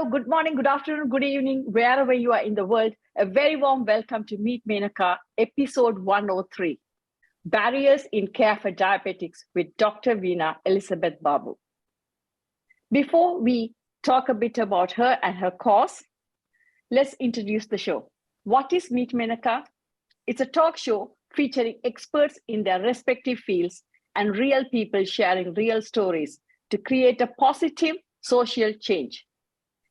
Hello, good morning, good afternoon, good evening, wherever you are in the world. A very warm welcome to Meet Menaca, episode 103, Barriers in Care for Diabetics with Dr. Veena Elizabeth Babu. Before we talk a bit about her and her cause, let's introduce the show. What is Meet Menaca? It's a talk show featuring experts in their respective fields and real people sharing real stories to create a positive social change.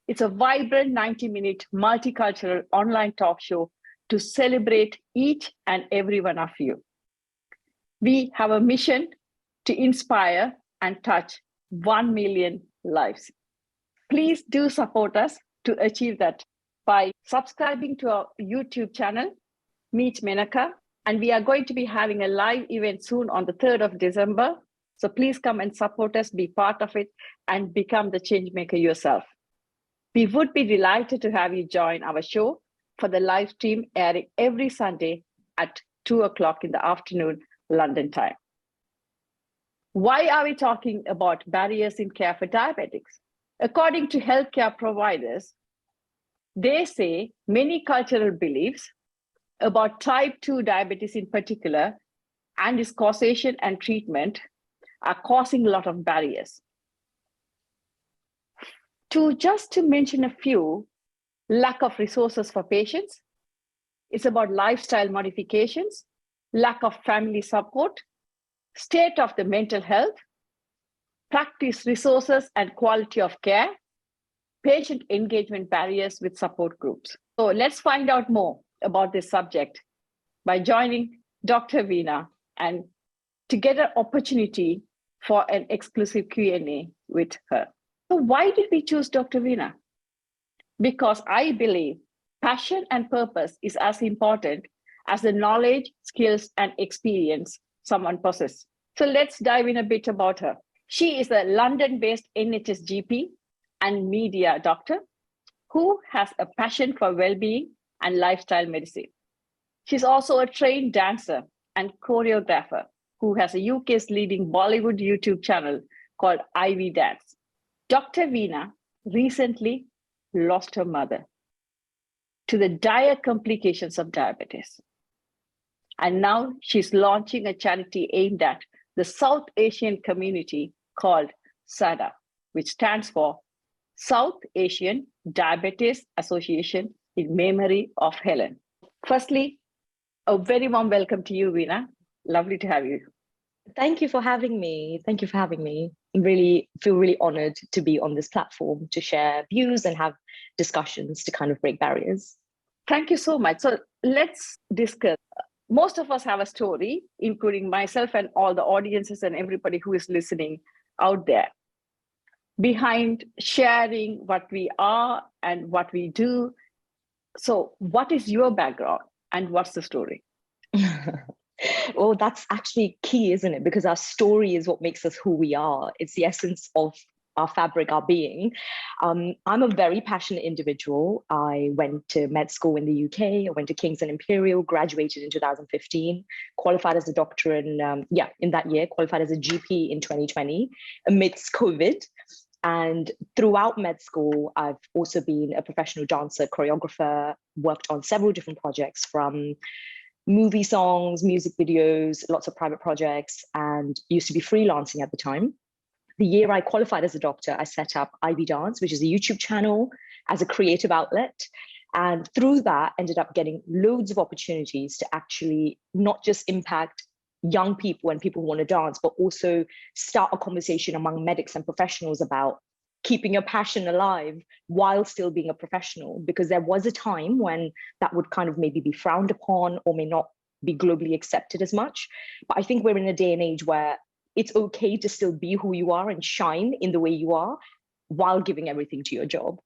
It's a vibrant 90-minute multicultural online talk show to celebrate each and every one of you. We have a mission to inspire and touch 1 million lives. Please do support us to achieve that by subscribing to our YouTube channel, Meet Menaca, and we are going to be having a live event soon on the 3rd of December. So please come and support us, be part of it, and become the change maker yourself. We would be delighted to have you join our show for the live stream airing every Sunday at 2 o'clock in the afternoon, London time. Why are we talking about barriers in care for diabetics? According to healthcare providers, they say many cultural beliefs about type 2 diabetes in particular and its causation and treatment are causing a lot of barriers. Just to mention a few, lack of resources for patients. It's about lifestyle modifications, lack of family support, state of the mental health, practice resources and quality of care, patient engagement barriers with support groups. So let's find out more about this subject by joining Dr. Veena and to get an opportunity for an exclusive Q&A with her. So why did we choose Dr. Veena? Because I believe passion and purpose is as important as the knowledge, skills, and experience someone possesses. So let's dive in a bit about her. She is a London-based NHS GP and media doctor who has a passion for well-being and lifestyle medicine. She's also a trained dancer and choreographer who has a UK's leading Bollywood YouTube channel called IV Dance. Dr. Veena recently lost her mother to the dire complications of diabetes. And now she's launching a charity aimed at the South Asian community called SADA, which stands for South Asian Diabetes Association in memory of Helen. Firstly, a very warm welcome to you, Veena. Lovely to have you. Thank you for having me. Thank you for having me. I really feel really honored to be on this platform to share views and have discussions to kind of break barriers. Thank you so much. So let's discuss. Most of us have a story, including myself and all the audiences and everybody who is listening out there, behind sharing what we are and what we do. So what is your background and what's the story? Well, that's actually key, isn't it? Because our story is what makes us who we are. It's the essence of our fabric, our being. I'm a very passionate individual. I went to med school in the UK. I went to King's and Imperial, graduated in 2015, qualified as a doctor in that year, qualified as a GP in 2020 amidst COVID. And throughout med school, I've also been a professional dancer, choreographer, worked on several different projects from movie songs, music videos, lots of private projects, and used to be freelancing at the time. The year I qualified as a doctor, I set up IV Dance, which is a YouTube channel as a creative outlet. And through that, ended up getting loads of opportunities to actually not just impact young people and people who want to dance, but also start a conversation among medics and professionals about keeping your passion alive while still being a professional, because there was a time when that would kind of maybe be frowned upon or may not be globally accepted as much. But I think we're in a day and age where it's okay to still be who you are and shine in the way you are while giving everything to your job.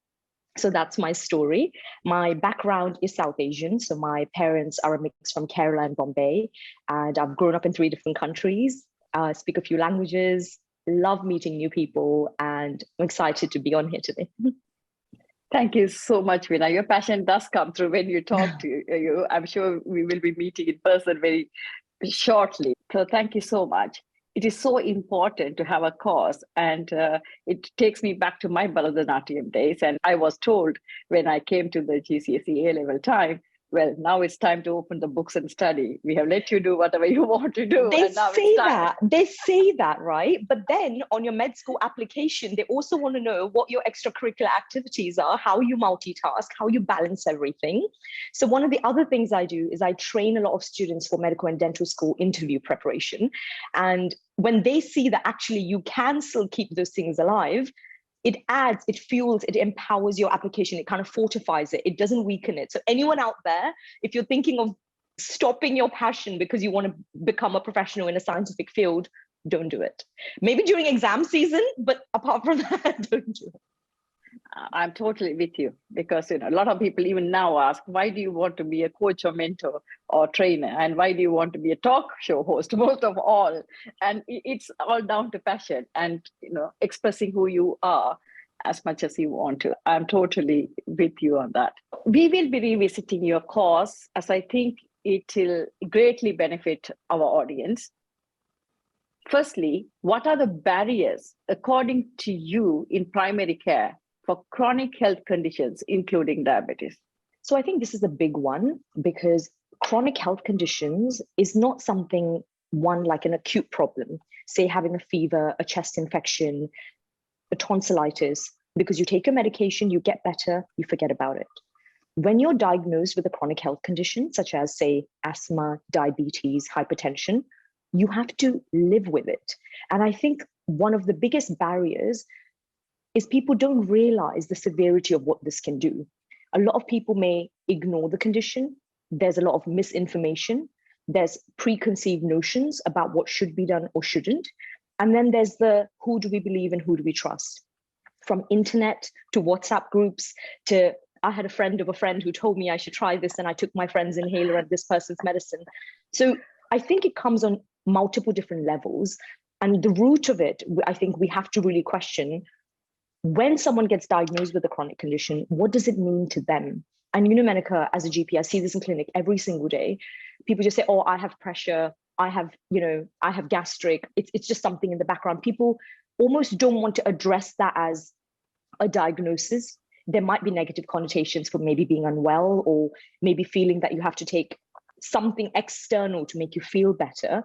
So that's my story. My background is South Asian. So my parents are a mix from Kerala and Bombay, and I've grown up in 3 different countries, speak a few languages, love meeting new people, and I'm excited to be on here today. Thank you so much, Veena. Your passion does come through when you talk to you. I'm sure we will be meeting in person very shortly. So thank you so much. it is so important to have a cause. And it takes me back to my Bharatanatyam days. And I was told when I came to the GCSE A-level time, well, now it's time to open the books and study. We have let you do whatever you want to do. They and now say it's time. that. They say that, right? But then on your med school application, they also want to know what your extracurricular activities are, how you multitask, how you balance everything. So one of the other things I do is I train a lot of students for medical and dental school interview preparation. And when they see that actually you can still keep those things alive, it adds, it fuels, it empowers your application. It kind of fortifies it. It doesn't weaken it. So anyone out there, if you're thinking of stopping your passion because you want to become a professional in a scientific field, don't do it. Maybe during exam season, but apart from that, don't do it. I'm totally with you, because a lot of people even now ask, why do you want to be a coach or mentor or trainer, and why do you want to be a talk show host? Most of all, and it's all down to passion and expressing who you are as much as you want to. I'm totally with you on that. We will be revisiting your course, as I think it will greatly benefit our audience. Firstly, what are the barriers, according to you, in primary care for chronic health conditions, including diabetes? So I think this is a big one, because chronic health conditions is not something one like an acute problem, say having a fever, a chest infection, a tonsillitis, because you take your medication, you get better, you forget about it. When you're diagnosed with a chronic health condition, such as, say, asthma, diabetes, hypertension, you have to live with it. And I think one of the biggest barriers is people don't realize the severity of what this can do. A lot of people may ignore the condition. There's a lot of misinformation. There's preconceived notions about what should be done or shouldn't. And then there's the who do we believe and who do we trust? From internet to WhatsApp groups to, I had a friend of a friend who told me I should try this, and I took my friend's inhaler and this person's medicine. So I think it comes on multiple different levels. And the root of it, I think we have to really question, when someone gets diagnosed with a chronic condition, what does it mean to them? And Menaca, as a GP, I see this in clinic every single day. People just say, oh, I have pressure, I have gastric. It's just something in the background. People almost don't want to address that as a diagnosis. There might be negative connotations for maybe being unwell, or maybe feeling that you have to take something external to make you feel better.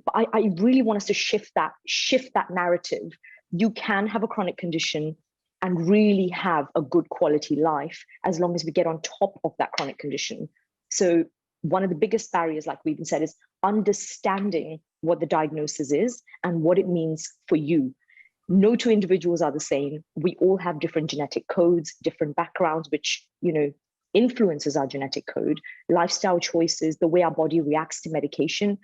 But I really want us to shift that narrative. You can have a chronic condition and really have a good quality life as long as we get on top of that chronic condition. So one of the biggest barriers, like we even said, is understanding what the diagnosis is and what it means for you. No two individuals are the same. We all have different genetic codes, different backgrounds, which, influences our genetic code, lifestyle choices, the way our body reacts to medication.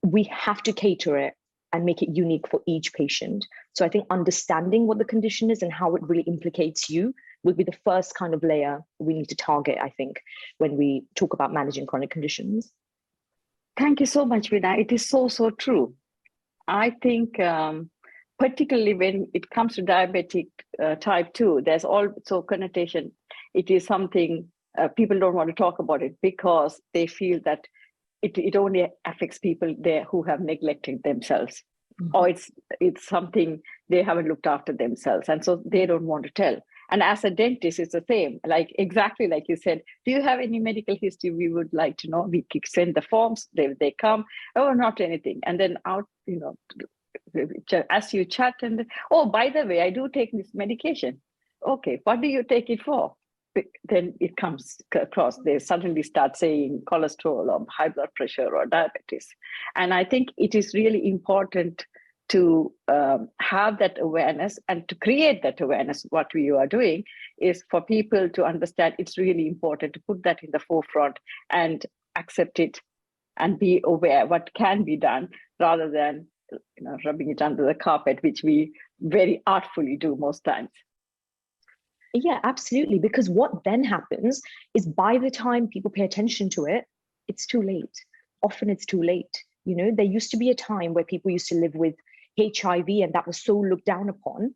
We have to cater it and make it unique for each patient. So I think understanding what the condition is and how it really implicates you will be the first kind of layer we need to target, I think, when we talk about managing chronic conditions. Thank you so much, Veena. It is so, so true. I think particularly when it comes to diabetic type 2, there's also connotation. It is something people don't want to talk about it because they feel that it only affects people there who have neglected themselves, or it's something they haven't looked after themselves, and so they don't want to tell. And as a dentist, it's the same. Like exactly like you said, do you have any medical history? We would like to know. We send the forms. They come. Oh, not anything. And then out, as you chat and oh, by the way, I do take this medication. Okay, what do you take it for? Then it comes across, they suddenly start saying cholesterol or high blood pressure or diabetes. And I think it is really important to have that awareness and to create that awareness. What we are doing is for people to understand it's really important to put that in the forefront and accept it and be aware what can be done, rather than rubbing it under the carpet, which we very artfully do most times. Yeah, absolutely. Because what then happens is by the time people pay attention to it, it's too late. Often it's too late. There used to be a time where people used to live with HIV and that was so looked down upon.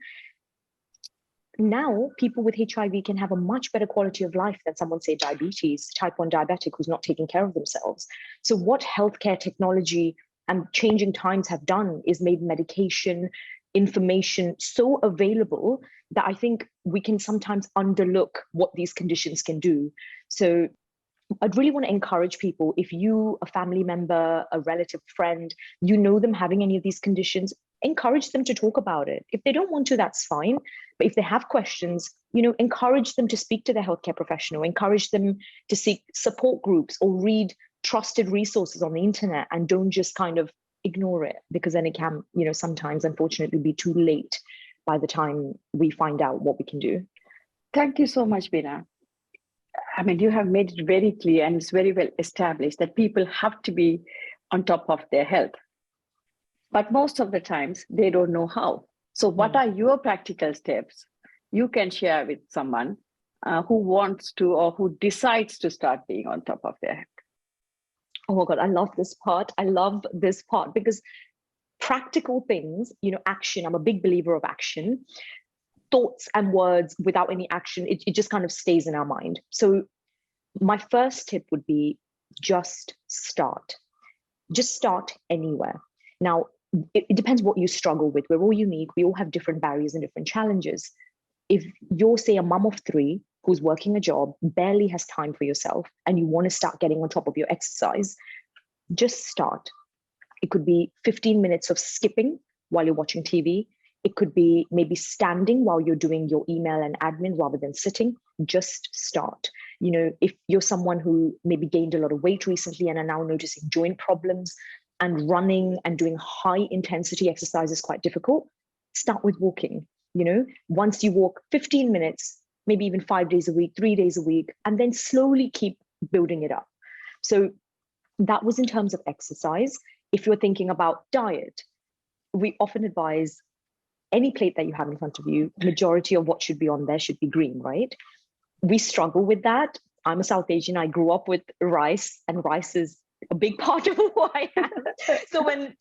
Now, people with HIV can have a much better quality of life than someone, say, diabetes, type 1 diabetic who's not taking care of themselves. So what healthcare technology and changing times have done is made medication, information so available that I think we can sometimes underlook what these conditions can do. So I'd really want to encourage people, if you, a family member, a relative, friend, you know them having any of these conditions, encourage them to talk about it. If they don't want to, that's fine. But if they have questions, encourage them to speak to their healthcare professional, encourage them to seek support groups or read trusted resources on the internet, and don't just kind of ignore it, because then it can, sometimes unfortunately be too late by the time we find out what we can do. Thank you so much, Veena. I mean, you have made it very clear, and it's very well established that people have to be on top of their health. But most of the times they don't know how. So what are your practical steps you can share with someone who wants to, or who decides to start being on top of their health? Oh my God, I love this part. I love this part because practical things, action, I'm a big believer of action. Thoughts and words without any action, it just kind of stays in our mind. So my first tip would be just start. Just start anywhere. Now, it depends what you struggle with. We're all unique. We all have different barriers and different challenges. If you're, say, a mom of 3 who's working a job, barely has time for yourself, and you want to start getting on top of your exercise, just start. It could be 15 minutes of skipping while you're watching TV. It could be maybe standing while you're doing your email and admin rather than sitting. Just start. If you're someone who maybe gained a lot of weight recently and are now noticing joint problems, and running and doing high intensity exercise is quite difficult, start with walking. Once you walk 15 minutes, maybe even 5 days a week, 3 days a week, and then slowly keep building it up. So that was in terms of exercise. If you're thinking about diet, we often advise any plate that you have in front of you, majority of what should be on there should be green, right? We struggle with that. I'm a South Asian. I grew up with rice, and rice is a big part of who I am. So when,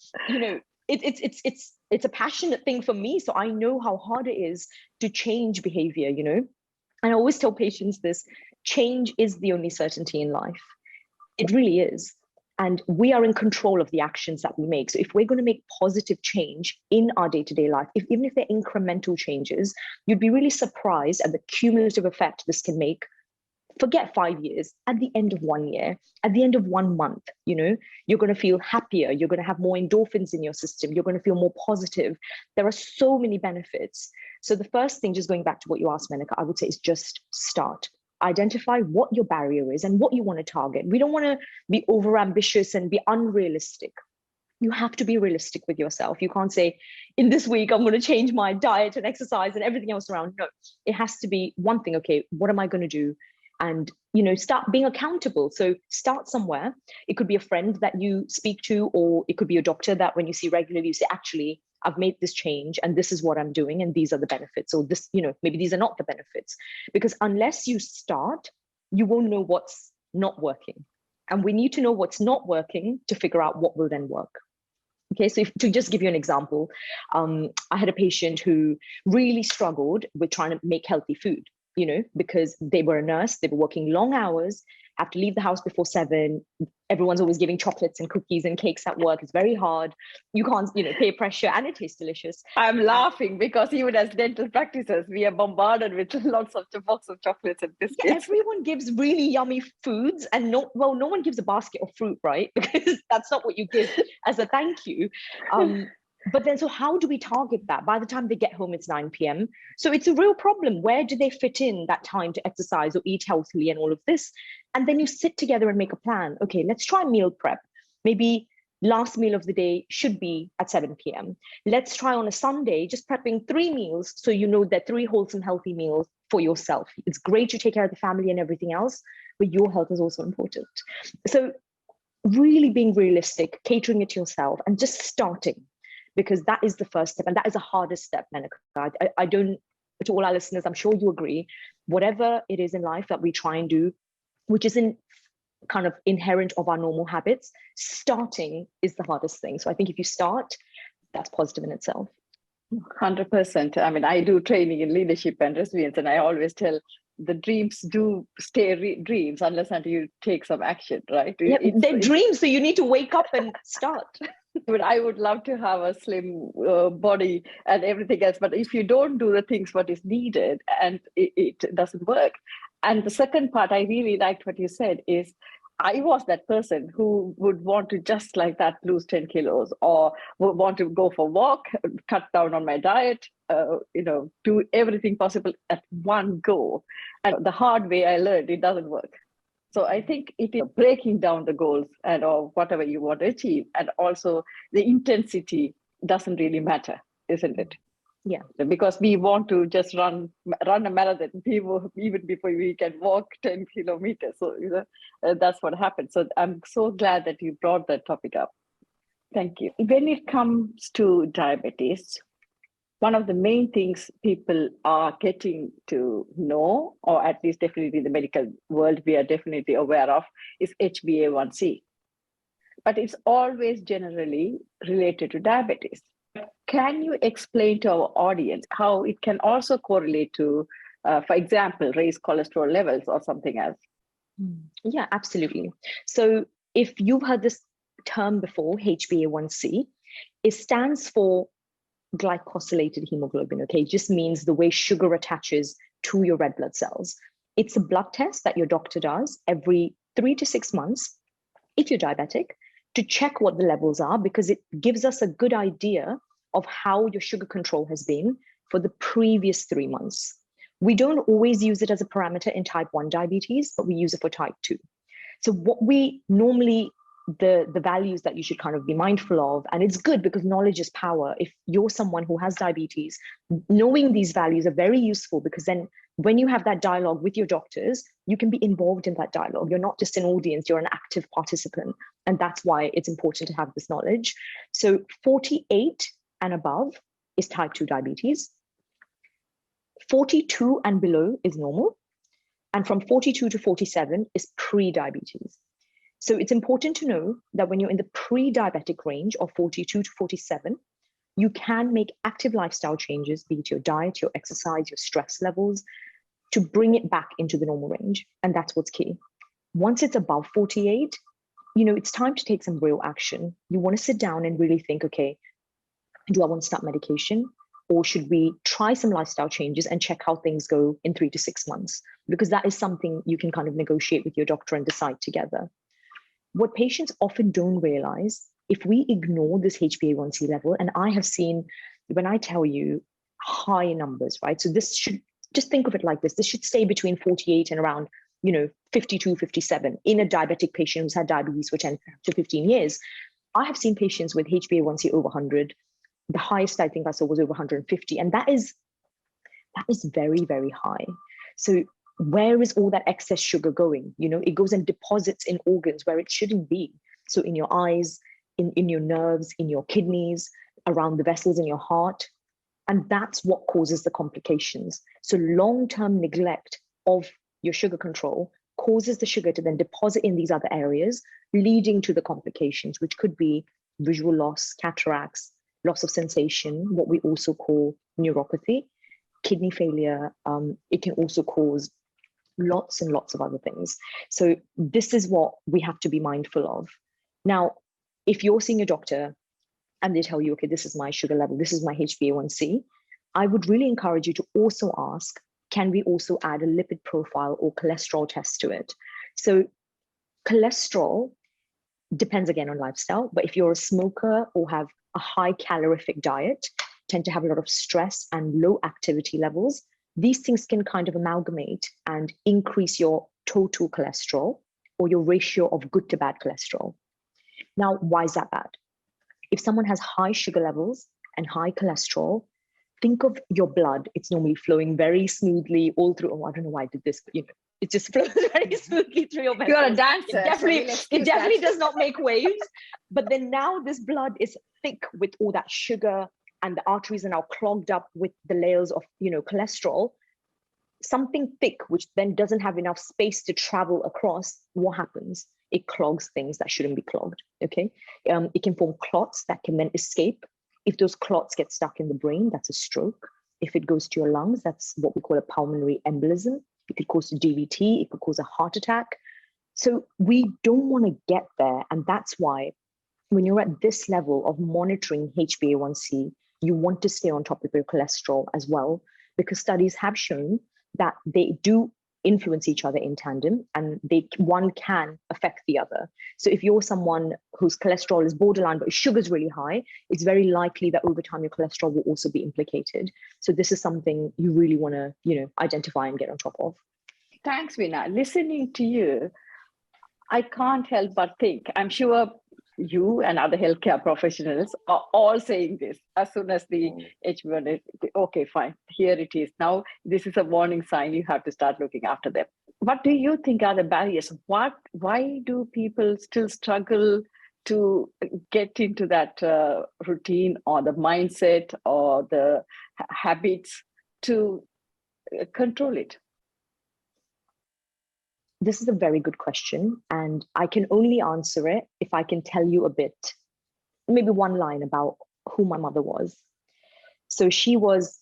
it's a passionate thing for me. So I know how hard it is to change behavior, and I always tell patients this: change is the only certainty in life. It really is. And we are in control of the actions that we make. So if we're going to make positive change in our day-to-day life, even if they're incremental changes, you'd be really surprised at the cumulative effect this can make. Forget 5 years, at the end of 1 year, at the end of 1 month, you're going to feel happier. You're going to have more endorphins in your system. You're going to feel more positive. There are so many benefits. So the first thing, just going back to what you asked, Menaca, I would say is just start. Identify what your barrier is and what you want to target. We don't want to be overambitious and be unrealistic. You have to be realistic with yourself. You can't say, in this week, I'm going to change my diet and exercise and everything else around. No, it has to be one thing. Okay, what am I going to do? And, start being accountable. So start somewhere. It could be a friend that you speak to, or it could be a doctor that when you see regularly, you say, actually, I've made this change and this is what I'm doing. And these are the benefits, or this, maybe these are not the benefits, because unless you start, you won't know what's not working. And we need to know what's not working to figure out what will then work. Okay, so to just give you an example, I had a patient who really struggled with trying to make healthy food. Because they were a nurse, they were working long hours, have to leave the house before 7. Everyone's always giving chocolates and cookies and cakes at work. It's very hard. You can't, peer pressure, and it tastes delicious. I'm laughing because even as dental practitioners, we are bombarded with lots of box of chocolates and biscuits. Yeah, everyone gives really yummy foods, and no one gives a basket of fruit, right? Because that's not what you give as a thank you. But then, so how do we target that? By the time they get home, it's 9 p.m. So it's a real problem. Where do they fit in that time to exercise or eat healthily and all of this? And then you sit together and make a plan. Okay, let's try meal prep. Maybe last meal of the day should be at 7 p.m. Let's try on a Sunday, just prepping 3 meals. So they're 3 wholesome, healthy meals for yourself. It's great to take care of the family and everything else, but your health is also important. So really being realistic, catering it to yourself, and just starting. Because that is the first step, and that is the hardest step, Menaca. I don't, to all our listeners, I'm sure you agree, whatever it is in life that we try and do, which isn't kind of inherent of our normal habits, starting is the hardest thing. So I think if you start, that's positive in itself. 100%. I mean, I do training in leadership and resilience, and I always tell the dreams do stay dreams unless until you take some action, right? Yeah, they're dreams, so you need to wake up and start. But I would love to have a slim body and everything else. But if you don't do the things what is needed, and it doesn't work. And the second part, I really liked what you said is, I was that person who would want to just like that lose 10 kilos, or would want to go for a walk, cut down on my diet, do everything possible at one go. And the hard way I learned it doesn't work. So I think it is breaking down the goals and or whatever you want to achieve, and also the intensity doesn't really matter, isn't it? Yeah, because we want to just run a marathon even before we can walk 10 kilometers. So that's what happens. So I'm so glad that you brought that topic up. Thank you. When it comes to diabetes, one of the main things people are getting to know, or at least definitely in the medical world, we are definitely aware of, is HbA1c. But it's always generally related to diabetes. Can you explain to our audience how it can also correlate to, for example, raised cholesterol levels or something else? Yeah, absolutely. So if you've heard this term before, HbA1c, it stands for glycosylated hemoglobin. Okay, it just means the way sugar attaches to your red blood cells. It's a blood test that your doctor does every 3 to 6 months if you're diabetic, to check what the levels are, because it gives us a good idea of how your sugar control has been for the previous 3 months. We don't always use it as a parameter in type 1 diabetes, but we use it for type 2. So what we normally, the values that you should kind of be mindful of, and it's good because knowledge is power. If you're someone who has diabetes, knowing these values are very useful, because then when you have that dialogue with your doctors, you can be involved in that dialogue. You're not just an audience, you're an active participant. And that's why it's important to have this knowledge. So 48 and above is type 2 diabetes. 42 and below is normal. And from 42 to 47 is pre-diabetes. So it's important to know that when you're in the pre-diabetic range of 42 to 47, you can make active lifestyle changes, be it your diet, your exercise, your stress levels, to bring it back into the normal range. And that's what's key. Once it's above 48, it's time to take some real action. You want to sit down and really think, okay, do I want to start medication? Or should we try some lifestyle changes and check how things go in 3 to 6 months? Because that is something you can kind of negotiate with your doctor and decide together. What patients often don't realize, if we ignore this HbA1c level, and I have seen, when I tell you high numbers, right? So this should, just think of it like this. This should stay between 48 and around, 52, 57 in a diabetic patient who's had diabetes for 10 to 15 years. I have seen patients with HbA1c over 100. The highest I think I saw was over 150. And that is very, very high. So where is all that excess sugar going? It goes and deposits in organs where it shouldn't be. So in your eyes, in your nerves, in your kidneys, around the vessels in your heart. And that's what causes the complications. So long-term neglect of your sugar control causes the sugar to then deposit in these other areas, leading to the complications, which could be visual loss, cataracts, loss of sensation, what we also call neuropathy, kidney failure. It can also cause lots and lots of other things. So this is what we have to be mindful of. Now, if you're seeing a doctor and they tell you, okay, this is my sugar level, this is my HbA1c, I would really encourage you to also ask, can we also add a lipid profile or cholesterol test to it? So cholesterol depends again on lifestyle, but if you're a smoker or have a high calorific diet, tend to have a lot of stress and low activity levels, these things can kind of amalgamate and increase your total cholesterol or your ratio of good to bad cholesterol. Now, why is that bad? If someone has high sugar levels and high cholesterol, think of your blood. It's normally flowing very smoothly all through. Oh, I don't know why I did this, but it just flows very smoothly through your vessels. You're a dancer. It definitely does not make waves. But then now this blood is thick with all that sugar, and the arteries are now clogged up with the layers of cholesterol. Something thick, which then doesn't have enough space to travel across, what happens? It clogs things that shouldn't be clogged. Okay, it can form clots that can then escape. If those clots get stuck in the brain, that's a stroke. If it goes to your lungs, that's what we call a pulmonary embolism. It could cause a DVT. It could cause a heart attack. So we don't want to get there, and that's why when you're at this level of monitoring HbA1c, you want to stay on top of your cholesterol as well, because studies have shown that they do influence each other in tandem, and one can affect the other. So if you're someone whose cholesterol is borderline but sugar's really high, it's very likely that over time your cholesterol will also be implicated. So this is something you really want to, identify and get on top of. Thanks, Veena. Listening to you, I can't help but think, I'm sure you and other healthcare professionals are all saying this as soon as the H1 is, okay, fine, here it is. Now, this is a warning sign. You have to start looking after them. What do you think are the barriers? Why do people still struggle to get into that routine or the mindset or the habits to control it? This is a very good question, and I can only answer it if I can tell you a bit, maybe one line about who my mother was. So she was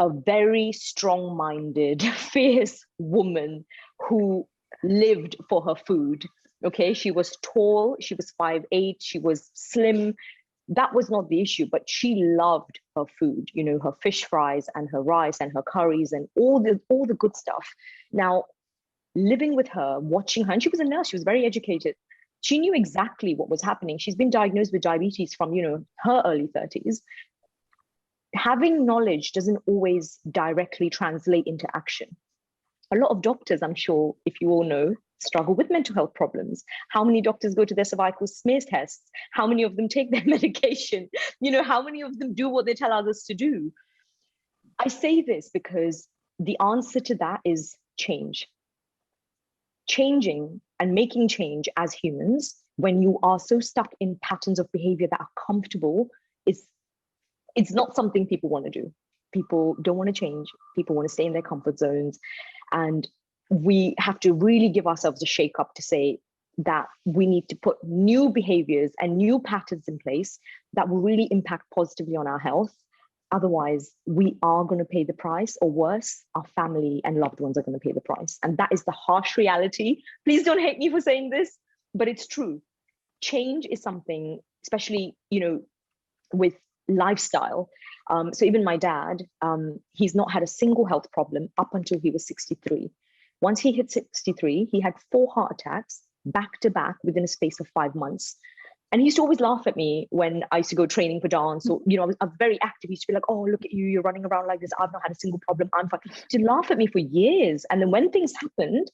a very strong-minded, fierce woman who lived for her food. Okay, she was tall, she was 5'8", she was slim. That was not the issue, but she loved her food, her fish fries and her rice and her curries and all the good stuff. Now, living with her, watching her, and she was a nurse, she was very educated. She knew exactly what was happening. She's been diagnosed with diabetes from, her early 30s. Having knowledge doesn't always directly translate into action. A lot of doctors, I'm sure, if you all know, struggle with mental health problems. How many doctors go to their cervical smear tests? How many of them take their medication? How many of them do what they tell others to do? I say this because the answer to that is change. Changing and making change as humans, when you are so stuck in patterns of behavior that are comfortable, it's not something people want to do. People don't want to change. People want to stay in their comfort zones. And we have to really give ourselves a shake up to say that we need to put new behaviors and new patterns in place that will really impact positively on our health. Otherwise, we are going to pay the price, or worse, our family and loved ones are going to pay the price. And that is the harsh reality. Please don't hate me for saying this, but it's true. Change is something, especially, with lifestyle. So even my dad, he's not had a single health problem up until he was 63. Once he hit 63, he had 4 heart attacks back to back within a space of 5 months. And he used to always laugh at me when I used to go training for dance, or, I was very active. He used to be like, oh, look at you, you're running around like this. I've not had a single problem. I'm fine. He used to laugh at me for years. And then when things happened,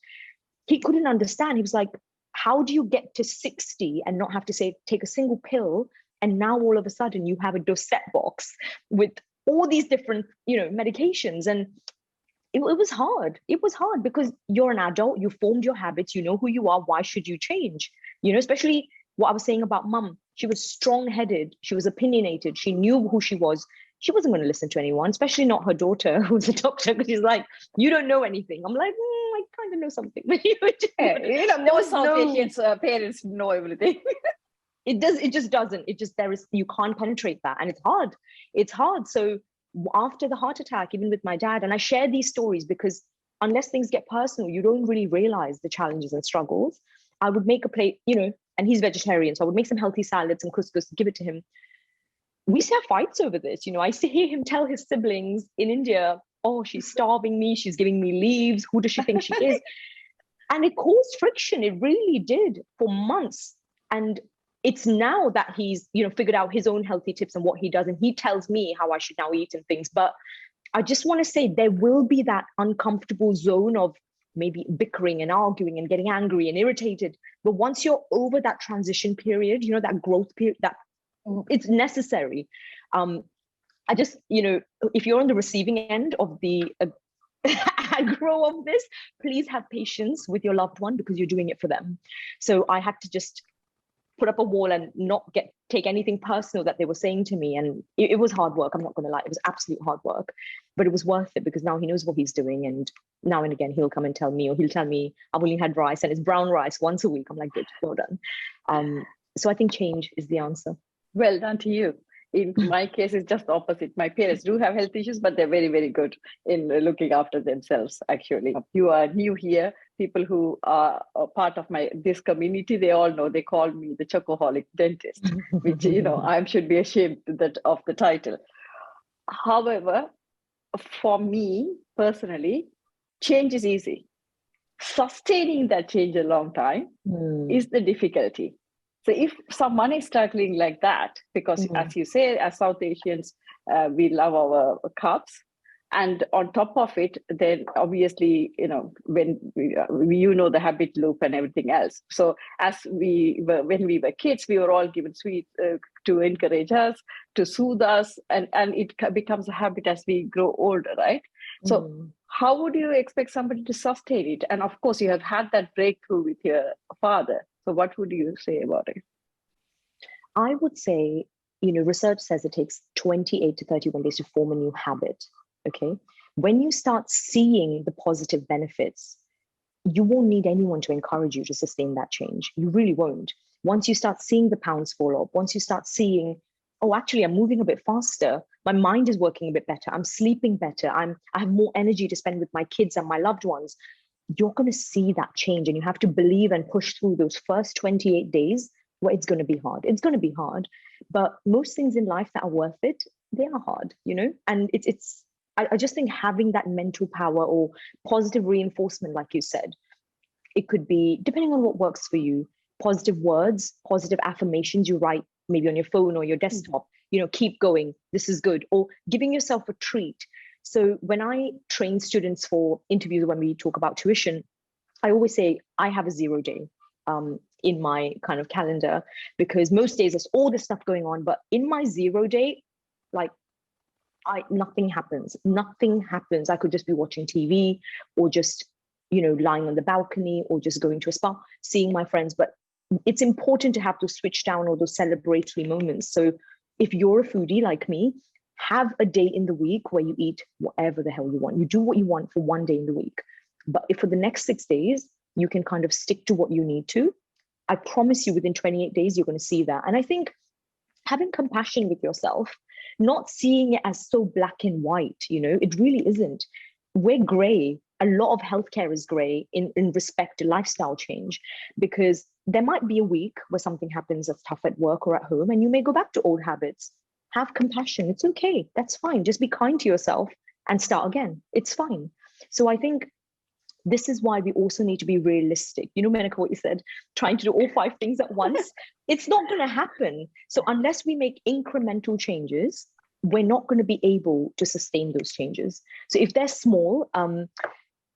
he couldn't understand. He was like, how do you get to 60 and not have to take a single pill? And now all of a sudden you have a dosette box with all these different, medications. And it was hard. It was hard because you're an adult, you formed your habits, you know who you are. Why should you change? Especially what I was saying about mum. She was strong-headed. She was opinionated. She knew who she was. She wasn't going to listen to anyone, especially not her daughter, who's a doctor, because she's like, you don't know anything. I'm like, I kind of know something. Most South Asians parents know everything. It just doesn't. You can't penetrate that. And it's hard. It's hard. So after the heart attack, even with my dad, and I share these stories because unless things get personal, you don't really realize the challenges and struggles. I would make a plate, and he's vegetarian. So I would make some healthy salads, some couscous, give it to him. We used to have fights over this. I used to hear him tell his siblings in India, oh, she's starving me. She's giving me leaves. Who does she think she is? And it caused friction. It really did for months. And it's now that he's, figured out his own healthy tips and what he does. And he tells me how I should now eat and things. But I just want to say there will be that uncomfortable zone of maybe bickering and arguing and getting angry and irritated. But once you're over that transition period, that growth period, that it's necessary. I just, if you're on the receiving end of the aggro of this, please have patience with your loved one because you're doing it for them. So I had to just put up a wall and not take anything personal that they were saying to me. And it was hard work. I'm not going to lie. It was absolute hard work, but it was worth it because now he knows what he's doing. And now and again, he'll come and tell me, or he'll tell me, I've only had rice and it's brown rice once a week. I'm like, good, well done. So I think change is the answer. Well done to you. In my case, it's just the opposite. My parents do have health issues, but they're very, very good in looking after themselves, actually. You are new here. People who are a part of this community, they all know, they call me the chocoholic dentist, which, I should be ashamed of the title. However, for me personally, change is easy. Sustaining that change a long time is the difficulty. So if someone is struggling like that, because as you say, as South Asians, we love our carbs, and on top of it, then obviously, when the habit loop and everything else. So when we were kids, we were all given sweets to encourage us, to soothe us, and it becomes a habit as we grow older, right? So how would you expect somebody to sustain it? And of course, you have had that breakthrough with your father. So what would you say about it? I would say, research says it takes 28 to 31 days to form a new habit. Okay. When you start seeing the positive benefits, you won't need anyone to encourage you to sustain that change. You really won't. Once you start seeing the pounds fall off, once you start seeing, oh, actually, I'm moving a bit faster. My mind is working a bit better. I'm sleeping better. I have more energy to spend with my kids and my loved ones. You're going to see that change, and you have to believe and push through those first 28 days where it's going to be hard. It's going to be hard, but most things in life that are worth it, they are hard, and I just think having that mental power or positive reinforcement, like you said, it could be, depending on what works for you, positive words, positive affirmations you write maybe on your phone or your desktop, keep going, this is good, or giving yourself a treat. So when I train students for interviews, when we talk about tuition, I always say I have a 0 day in my kind of calendar, because most days there's all this stuff going on, but in my 0 day, like nothing happens. I could just be watching TV, or just, lying on the balcony, or just going to a spa, seeing my friends. But it's important to have those switch down or those celebratory moments. So if you're a foodie like me, have a day in the week where you eat whatever the hell you want. You do what you want for one day in the week. But if for the next 6 days, you can kind of stick to what you need to, I promise you within 28 days, you're going to see that. And I think having compassion with yourself, not seeing it as so black and white, it really isn't. We're gray. A lot of healthcare is gray in respect to lifestyle change, because there might be a week where something happens that's tough at work or at home, and you may go back to old habits. Have compassion. It's okay. That's fine. Just be kind to yourself and start again. It's fine. So I think this is why we also need to be realistic. Menaca, what you said, trying to do all 5 things at once, it's not going to happen. So unless we make incremental changes, we're not going to be able to sustain those changes. So if they're small,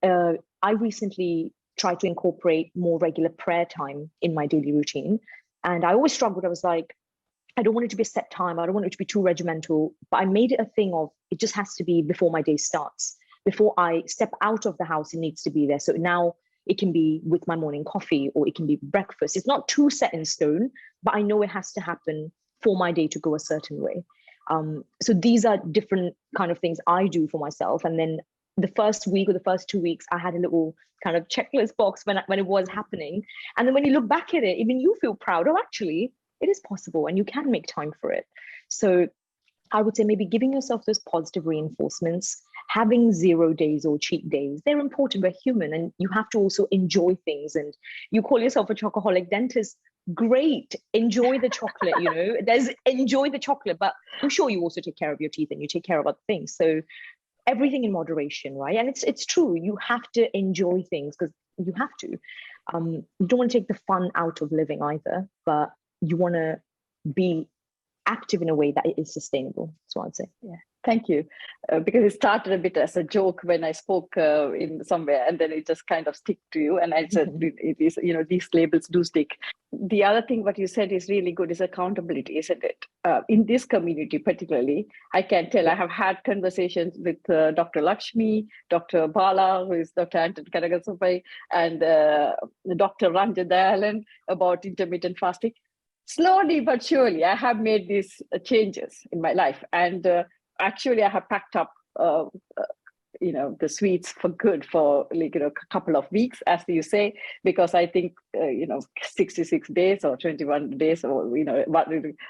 I recently tried to incorporate more regular prayer time in my daily routine. And I always struggled. I was like, I don't want it to be a set time. I don't want it to be too regimental, but I made it a thing of, it just has to be before my day starts. Before I step out of the house, it needs to be there. So now it can be with my morning coffee, or it can be breakfast. It's not too set in stone, but I know it has to happen for my day to go a certain way. So these are different kind of things I do for myself. And then the first week or the first 2 weeks, I had a little kind of checklist box when it was happening. And then when you look back at it, even you feel proud. Oh, actually, it is possible, and you can make time for it. So I would say maybe giving yourself those positive reinforcements, having 0 days or cheat days, they're important. We're human, and you have to also enjoy things. And you call yourself a chocoholic dentist, great, enjoy the chocolate, enjoy the chocolate, but I'm sure you also take care of your teeth and you take care of other things. So everything in moderation, right? And it's true, you have to enjoy things, because you have to. You don't want to take the fun out of living either, but you want to be active in a way that it is sustainable. That's what I'd say. Yeah. Thank you. Because it started a bit as a joke when I spoke in somewhere, and then it just kind of stick to you. And I said, it is, these labels do stick. The other thing what you said is really good is accountability, isn't it? In this community particularly, I can tell I have had conversations with Dr. Lakshmi, Dr. Bala, who is Dr. Anton Karagasubbai, and Dr. Ranjan Dayalan about intermittent fasting. Slowly but surely, I have made these changes in my life. And actually, I have packed up the sweets for good for a couple of weeks, as you say, because I think 66 days or 21 days, or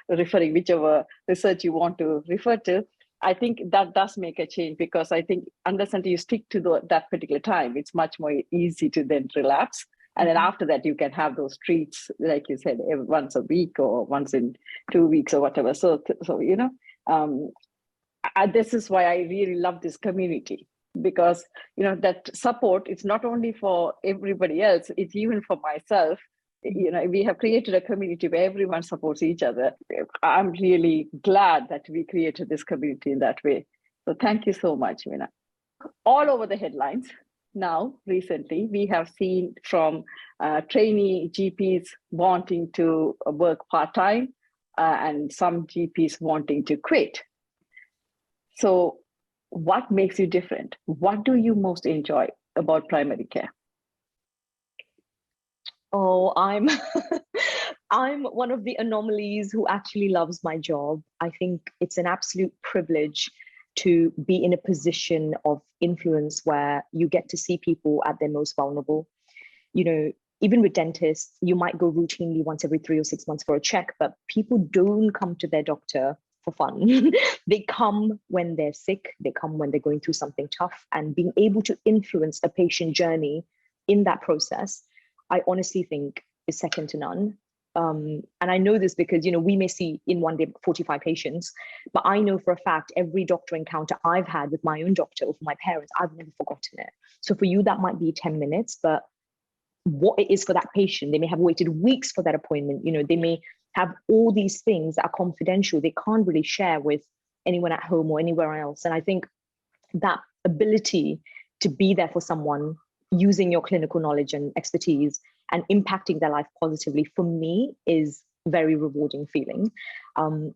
referring whichever research you want to refer to, I think that does make a change, because I think unless until you stick to that particular time, it's much more easy to then relapse. And then after that, you can have those treats, like you said, once a week or once in 2 weeks or whatever. So this is why I really love this community, because that support is not only for everybody else, it's even for myself. We have created a community where everyone supports each other. I'm really glad that we created this community in that way. So thank you so much, Veena. All over the headlines now, recently, we have seen from trainee GPs wanting to work part-time and some GPs wanting to quit. So what makes you different? What do you most enjoy about primary care? Oh, I'm I'm one of the anomalies who actually loves my job. I think it's an absolute privilege to be in a position of influence where you get to see people at their most vulnerable. Even with dentists, you might go routinely once every 3 or 6 months for a check, but people don't come to their doctor for fun. They come when they're sick, they come when they're going through something tough, and being able to influence a patient journey in that process, I honestly think is second to none. And I know this because, we may see in one day 45 patients, but I know for a fact every doctor encounter I've had with my own doctor or for my parents, I've never forgotten it. So for you, that might be 10 minutes, but what it is for that patient, they may have waited weeks for that appointment. They may have all these things that are confidential. They can't really share with anyone at home or anywhere else. And I think that ability to be there for someone using your clinical knowledge and expertise and impacting their life positively, for me, is a very rewarding feeling. And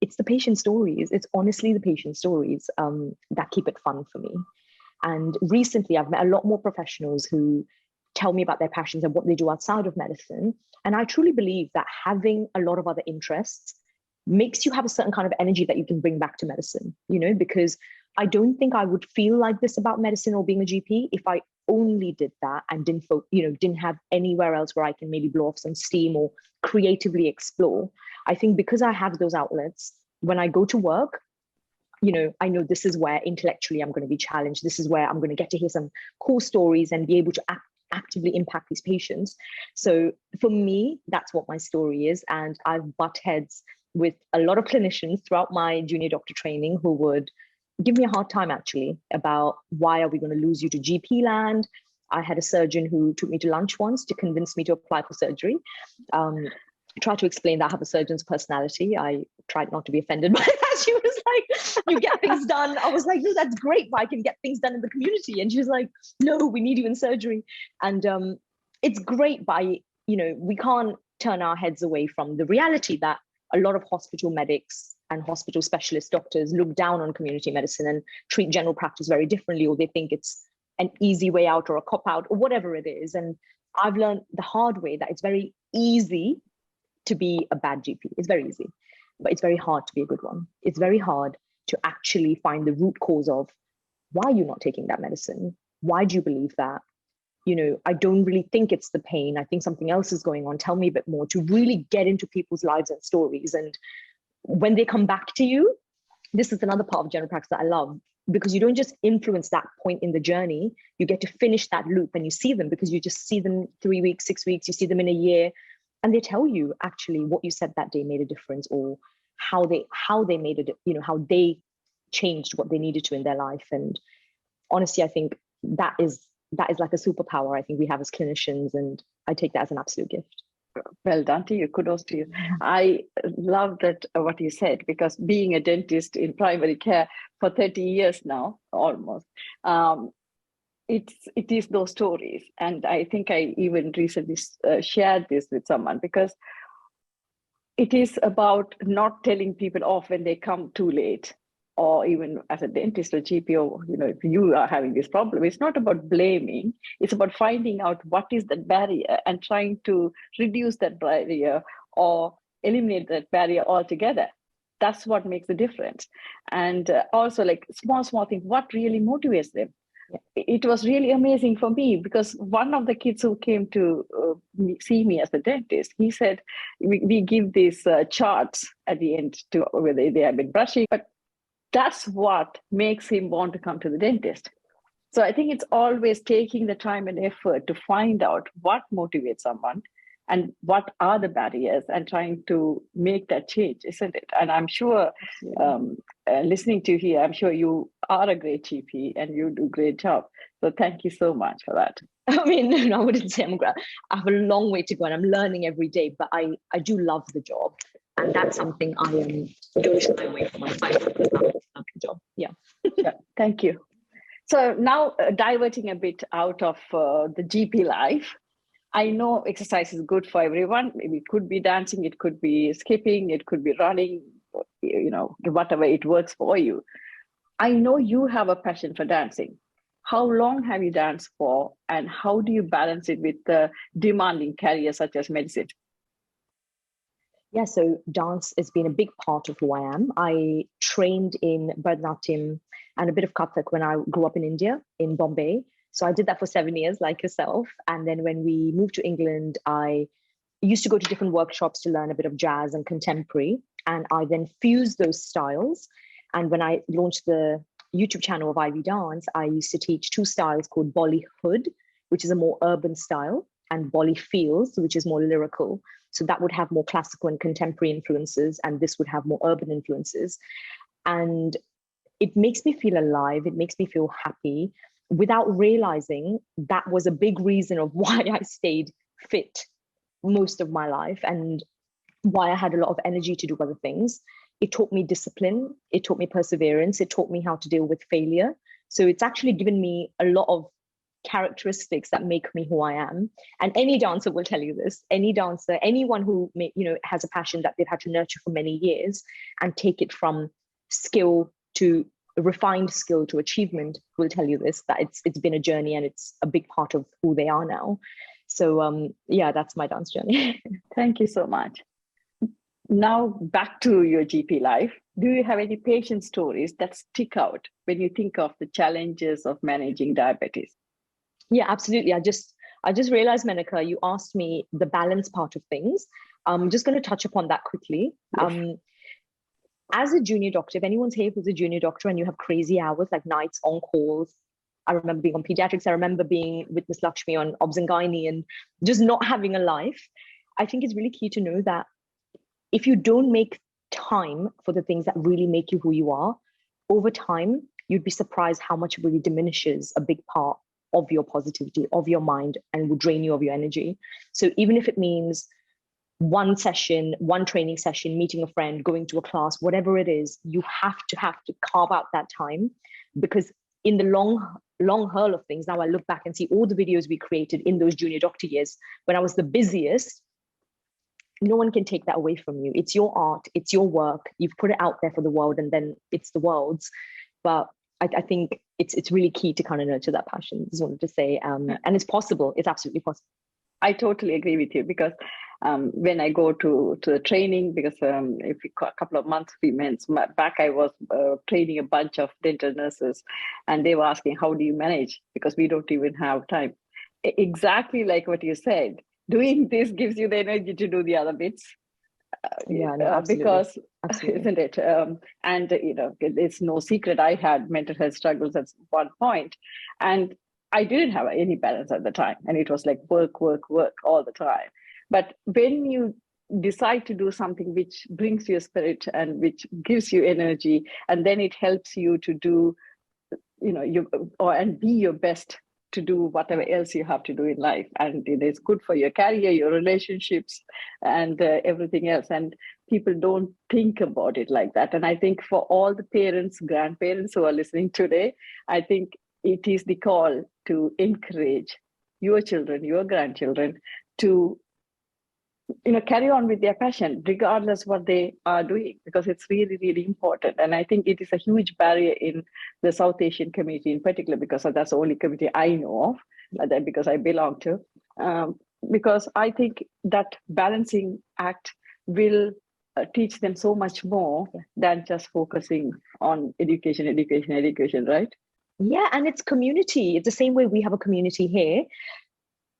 it's the patient stories. It's honestly the patient stories that keep it fun for me. And recently, I've met a lot more professionals who tell me about their passions and what they do outside of medicine. And I truly believe that having a lot of other interests makes you have a certain kind of energy that you can bring back to medicine, because I don't think I would feel like this about medicine or being a GP if I only did that and didn't have anywhere else where I can maybe blow off some steam or creatively explore. I think because I have those outlets, when I go to work, I know this is where intellectually I'm going to be challenged. This is where I'm going to get to hear some cool stories and be able to actively impact these patients. So for me, that's what my story is. And I've butt heads with a lot of clinicians throughout my junior doctor training who would give me a hard time actually about why are we going to lose you to GP land. I had a surgeon who took me to lunch once to convince me to apply for surgery. Try to explain that I have a surgeon's personality. I tried not to be offended by that. She was like, you get things done. I was like, no, that's great, but I can get things done in the community. And she was like, no, we need you in surgery. And it's great, but we can't turn our heads away from the reality that a lot of hospital medics and hospital specialist doctors look down on community medicine and treat general practice very differently, or they think it's an easy way out or a cop out or whatever it is. And I've learned the hard way that it's very easy to be a bad GP. It's very easy, but it's very hard to be a good one. It's very hard to actually find the root cause of why you're not taking that medicine. Why do you believe that? I don't really think it's the pain. I think something else is going on. Tell me a bit more, to really get into people's lives and stories. And when they come back to you, this is another part of general practice that I love, because you don't just influence that point in the journey, you get to finish that loop and you see them, because you just see them 3 weeks, 6 weeks, you see them in a year, and they tell you actually what you said that day made a difference, or how they made it, how they changed what they needed to in their life. And honestly, I think that is like a superpower I think we have as clinicians, and I take that as an absolute gift. Well done to you. Kudos to you. I love that what you said, because being a dentist in primary care for 30 years now, almost, it is those stories. And I think I even recently shared this with someone, because it is about not telling people off when they come too late, or even as a dentist or GP, or if you are having this problem. It's not about blaming. It's about finding out what is that barrier and trying to reduce that barrier or eliminate that barrier altogether. that's what makes the difference. And also like small things, what really motivates them. It was really amazing for me because one of the kids who came to see me as a dentist, he said, we give these charts at the end to whether they have been brushing, but that's what makes him want to come to the dentist. So I think it's always taking the time and effort to find out what motivates someone and what are the barriers and trying to make that change, isn't it? And I'm sure listening to you here, I'm sure you are a great GP and you do a great job. So thank you so much for that. I mean, I wouldn't say I have a long way to go and I'm learning every day, but I do love the job. And that's something I am don't shy away from. I love the job. Yeah. Thank you. So now diverting a bit out of the GP life, I know exercise is good for everyone. Maybe it could be dancing, it could be skipping, it could be running, whatever it works for you. I know you have a passion for dancing. How long have you danced for, and how do you balance it with the demanding careers such as medicine? Yeah, so dance has been a big part of who I am. I trained in Bharatanatyam and a bit of Kathak when I grew up in India, in Bombay. So I did that for 7 years, like yourself. And then when we moved to England, I used to go to different workshops to learn a bit of jazz and contemporary. And I then fused those styles. And when I launched the YouTube channel of Ivy Dance, I used to teach 2 styles called Bollywood, which is a more urban style, and Bolly Feels, which is more lyrical. So that would have more classical and contemporary influences, and this would have more urban influences. And it makes me feel alive. It makes me feel happy without realizing that was a big reason of why I stayed fit most of my life and why I had a lot of energy to do other things. It taught me discipline. It taught me perseverance. It taught me how to deal with failure. So it's actually given me a lot of characteristics that make me who I am. And any dancer will tell you this. Any dancer, anyone who has a passion that they've had to nurture for many years and take it from skill to refined skill to achievement will tell you this, that it's been a journey and it's a big part of who they are now. So that's my dance journey. Thank you so much. Now back to your GP life. Do you have any patient stories that stick out when you think of the challenges of managing diabetes? Yeah, absolutely. I just realized, Menaca, you asked me the balance part of things. I'm just going to touch upon that quickly. Yes. As a junior doctor, if anyone's here who's a junior doctor and you have crazy hours like nights on calls, I remember being on pediatrics, I remember being with Miss Lakshmi on obs and gynae and just not having a life. I think it's really key to know that if you don't make time for the things that really make you who you are, over time, you'd be surprised how much it really diminishes a big part of your positivity, of your mind, and will drain you of your energy. So even if it means one session, one training session, meeting a friend, going to a class, whatever it is, you have to carve out that time, because in the long haul of things, now I look back and see all the videos we created in those junior doctor years when I was the busiest. No one can take that away from you. It's your art, it's your work. You've put it out there for the world, and then it's the world's. But I think it's really key to kind of nurture that passion. Just wanted to say, and it's possible. It's absolutely possible. I totally agree with you, because when I go to the training, because if a couple of months, 3 months back, I was training a bunch of dental nurses, and they were asking, how do you manage? Because we don't even have time. Exactly like what you said. Doing this gives you the energy to do the other bits. Because absolutely. Isn't it? And it's no secret I had mental health struggles at one point, and I didn't have any balance at the time, and it was like work all the time. But when you decide to do something which brings your spirit and which gives you energy, and then it helps you to do, and be your best to do whatever else you have to do in life, and it is good for your career, your relationships, and everything else. And people don't think about it like that. And I think for all the parents, grandparents who are listening today, I think it is the call to encourage your children, your grandchildren to carry on with their passion, regardless what they are doing, because it's really, really important. And I think it is a huge barrier in the South Asian community in particular, because that's the only community I know of, that because I belong to. Because I think that balancing act will teach them so much more than just focusing on education, right? Yeah, and it's community. It's the same way we have a community here.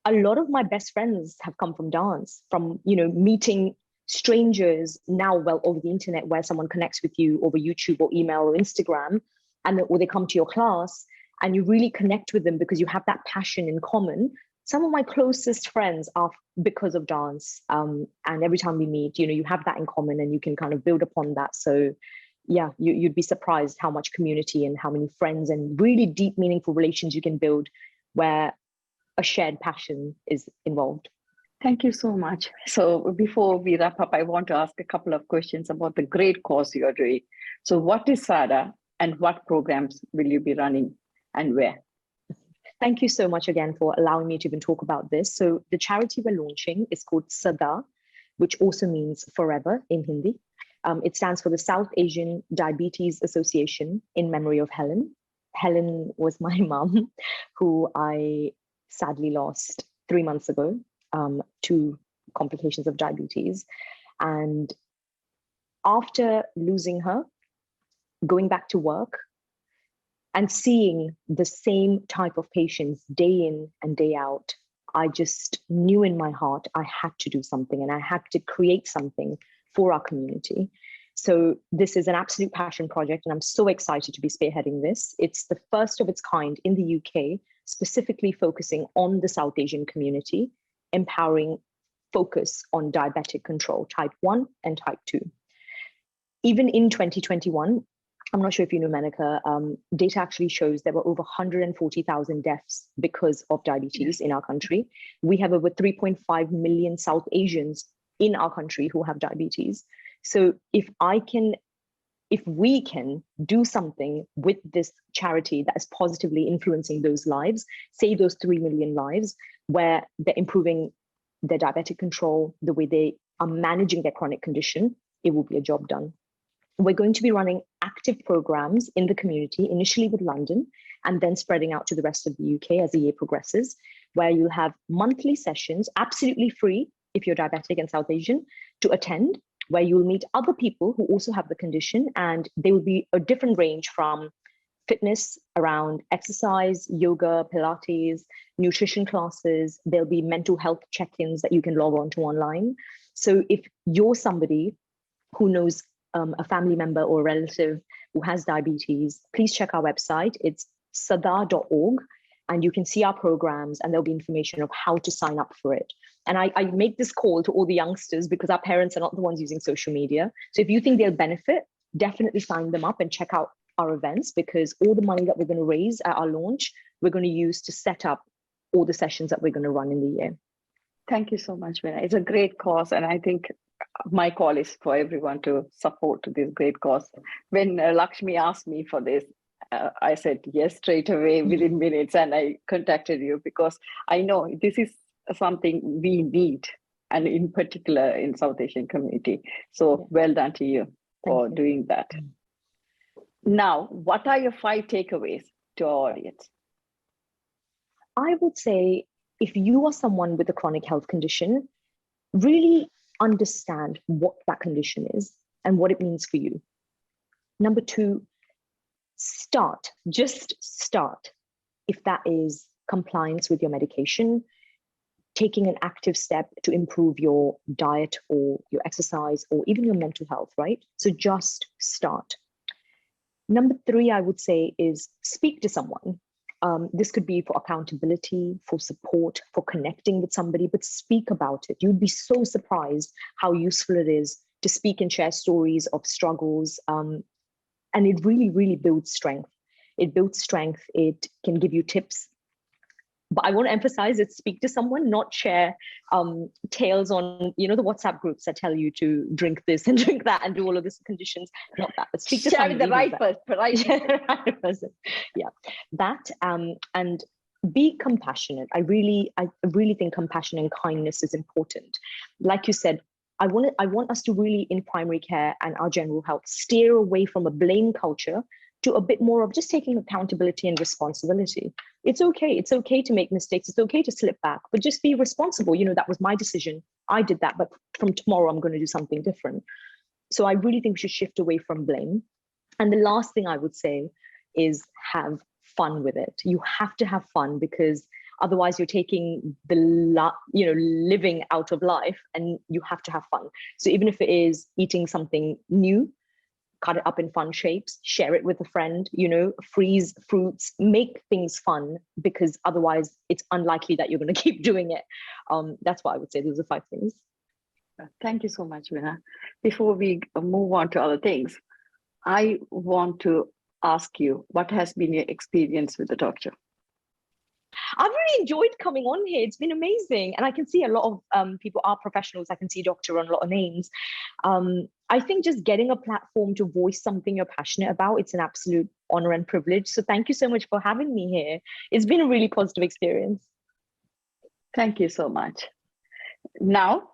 A lot of my best friends have come from dance, from, meeting strangers now, well, over the internet, where someone connects with you over YouTube or email or Instagram, or they come to your class and you really connect with them because you have that passion in common. Some of my closest friends are because of dance. And every time we meet, you have that in common and you can kind of build upon that. So yeah, you'd be surprised how much community and how many friends and really deep, meaningful relations you can build where a shared passion is involved. Thank you so much. So before we wrap up, I want to ask a couple of questions about the great cause you're doing. So what is SADA and what programs will you be running and where? Thank you so much again for allowing me to even talk about this. So the charity we're launching is called SADA, which also means forever in Hindi. It stands for the South Asian Diabetes Association in memory of Helen. Helen was my mom, who I sadly lost 3 months ago to complications of diabetes. And after losing her, going back to work and seeing the same type of patients day in and day out, I just knew in my heart I had to do something and I had to create something for our community. So this is an absolute passion project and I'm so excited to be spearheading this. It's the first of its kind in the UK, specifically focusing on the South Asian community, empowering focus on diabetic control, type 1 and type 2. Even in 2021, I'm not sure if you know, Menaca, data actually shows there were over 140,000 deaths because of diabetes in our country. We have over 3.5 million South Asians in our country who have diabetes. So if we can do something with this charity that is positively influencing those lives, save those 3 million lives, where they're improving their diabetic control, the way they are managing their chronic condition, it will be a job done. We're going to be running active programs in the community, initially with London, and then spreading out to the rest of the UK as the year progresses, where you'll have monthly sessions, absolutely free if you're diabetic and South Asian, to attend, where you'll meet other people who also have the condition, and they will be a different range from fitness around exercise, yoga, Pilates, nutrition classes. There'll be mental health check-ins that you can log on to online. So if you're somebody who knows a family member or a relative who has diabetes, please check our website. It's sada.org, and you can see our programs and there'll be information of how to sign up for it. And I make this call to all the youngsters because our parents are not the ones using social media. So if you think they'll benefit, definitely sign them up and check out our events, because all the money that we're going to raise at our launch, we're going to use to set up all the sessions that we're going to run in the year. Thank you so much, Veena. It's a great cause, and I think my call is for everyone to support this great cause. When Lakshmi asked me for this, I said yes straight away within minutes, and I contacted you because I know this is something we need, and in particular in South Asian community. So well done to you for doing that. Now, what are your 5 takeaways to our audience? I would say if you are someone with a chronic health condition, really understand what that condition is and what it means for you. Number 2, just start. If that is compliance with your medication, taking an active step to improve your diet or your exercise or even your mental health, right? So just start. Number 3, I would say, is speak to someone. This could be for accountability, for support, for connecting with somebody, but speak about it. You'd be so surprised how useful it is to speak and share stories of struggles. And it really, really builds strength. It builds strength. It can give you tips. But I want to emphasize it, speak to someone, not share tales on, the WhatsApp groups that tell you to drink this and drink that and do all of these conditions. Not that, but speak to somebody. The right person. Yeah, that and be compassionate. I really think compassion and kindness is important. Like you said, I want us to really, in primary care and our general health, steer away from a blame culture to a bit more of just taking accountability and responsibility. It's okay to make mistakes. It's okay to slip back, but just be responsible. That was my decision. I did that, but from tomorrow, I'm going to do something different. So I really think we should shift away from blame. And the last thing I would say is have fun with it. You have to have fun, because otherwise you're taking the living out of life, and you have to have fun. So even if it is eating something new, cut it up in fun shapes, share it with a friend, freeze fruits, make things fun, because otherwise it's unlikely that you're going to keep doing it. That's what I would say. Those are 5 things. Thank you so much, Veena. Before we move on to other things, I want to ask you, what has been your experience with the doctor? I've really enjoyed coming on here. It's been amazing. And I can see a lot of people are professionals. I can see doctor on a lot of names. I think just getting a platform to voice something you're passionate about, it's an absolute honor and privilege. So thank you so much for having me here. It's been a really positive experience. Thank you so much. Now,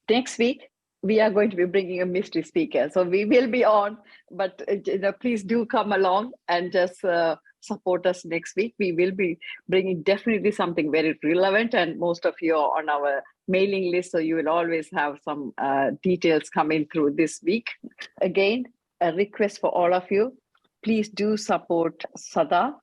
next week, we are going to be bringing a mystery speaker. So we will be on, but please do come along and just support us next week. We will be bringing definitely something very relevant, and most of you are on our mailing list, so you will always have some details coming through this week. Again, a request for all of you, please do support Sada.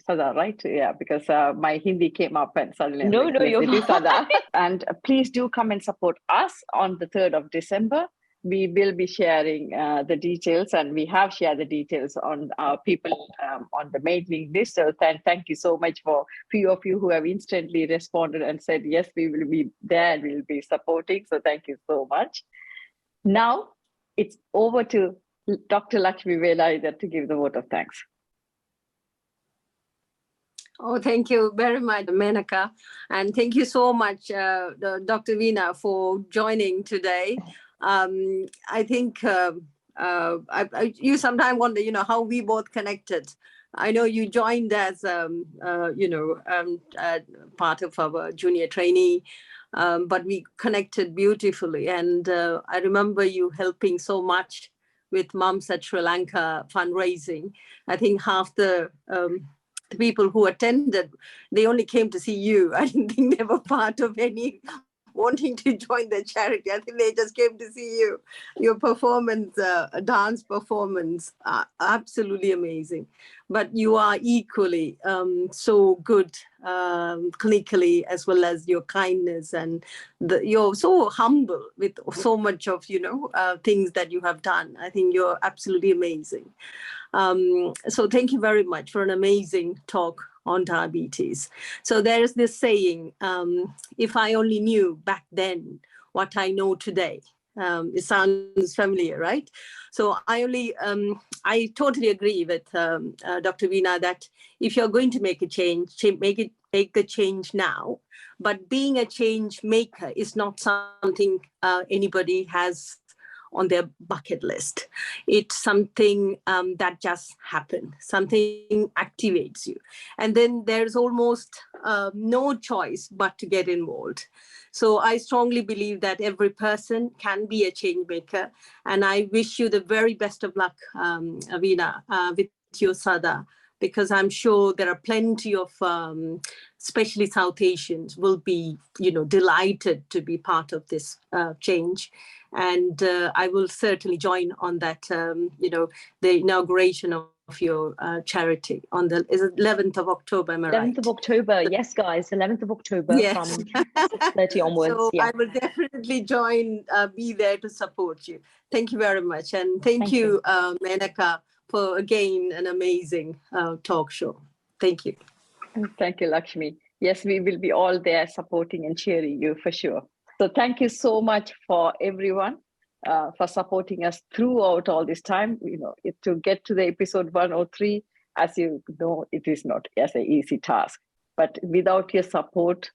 Sada, right? Yeah, because my Hindi came up and suddenly no, you're Sada. And please do come and support us on the 3rd of December. We will be sharing the details, and we have shared the details on our people on the mailing list. So thank you so much for few of you who have instantly responded and said, yes, we will be there and we will be supporting. So thank you so much. Now it's over to Dr. Lakshmi Veena to give the vote of thanks. Oh, thank you very much, Menaca. And thank you so much, Dr. Veena, for joining today. I think you sometimes wonder, how we both connected. I know you joined as, part of our junior trainee, but we connected beautifully. And I remember you helping so much with Mums at Sri Lanka fundraising. I think half the people who attended, they only came to see you. I didn't think they were part of any wanting to join the charity. I think they just came to see you. Your performance, dance performance, absolutely amazing. But you are equally so good clinically, as well as your kindness, and you're so humble with so much of things that you have done. I think you're absolutely amazing. So thank you very much for an amazing talk on diabetes. So there's this saying, if I only knew back then what I know today. It sounds familiar, right? So I totally agree with Dr. Veena that if you're going to make a change, make the change now. But being a change maker is not something anybody has on their bucket list. It's something that just happened. Something activates you. And then there's almost no choice but to get involved. So I strongly believe that every person can be a change maker. And I wish you the very best of luck, Veena, with your Sada, because I'm sure there are plenty of, especially South Asians, will be, delighted to be part of this change. And I will certainly join on that, the inauguration of your charity on the 11th of October, am I right? 11th of October, yes, guys, 11th of October from 6:30 onwards. So yeah. I will definitely be there to support you. Thank you very much. And thank you, Menaca, for, again, an amazing talk show. Thank you. Thank you, Lakshmi. Yes, we will be all there supporting and cheering you for sure. So thank you so much for everyone for supporting us throughout all this time. To get to the episode 103, as you know, it is not as an easy task. But without your support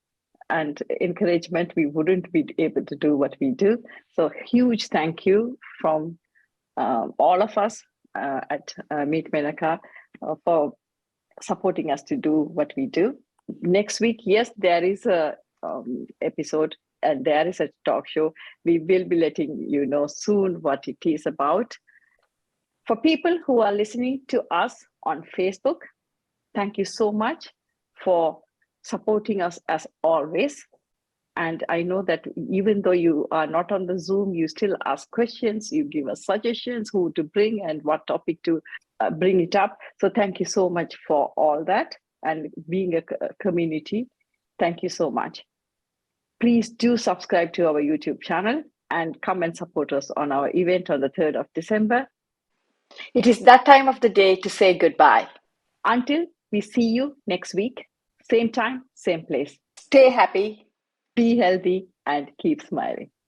and encouragement, we wouldn't be able to do what we do. So huge thank you from all of us at Meet Menaca for supporting us to do what we do. Next week, yes, there is a episode and there is a talk show. We will be letting you know soon what it is about. For people who are listening to us on Facebook, thank you so much for supporting us as always. And I know that even though you are not on the Zoom, you still ask questions, you give us suggestions who to bring and what topic to bring it up. So thank you so much for all that and being a community. Thank you so much. Please do subscribe to our YouTube channel and come and support us on our event on the 3rd of December. It is that time of the day to say goodbye. Until we see you next week, same time, same place. Stay happy, be healthy, and keep smiling.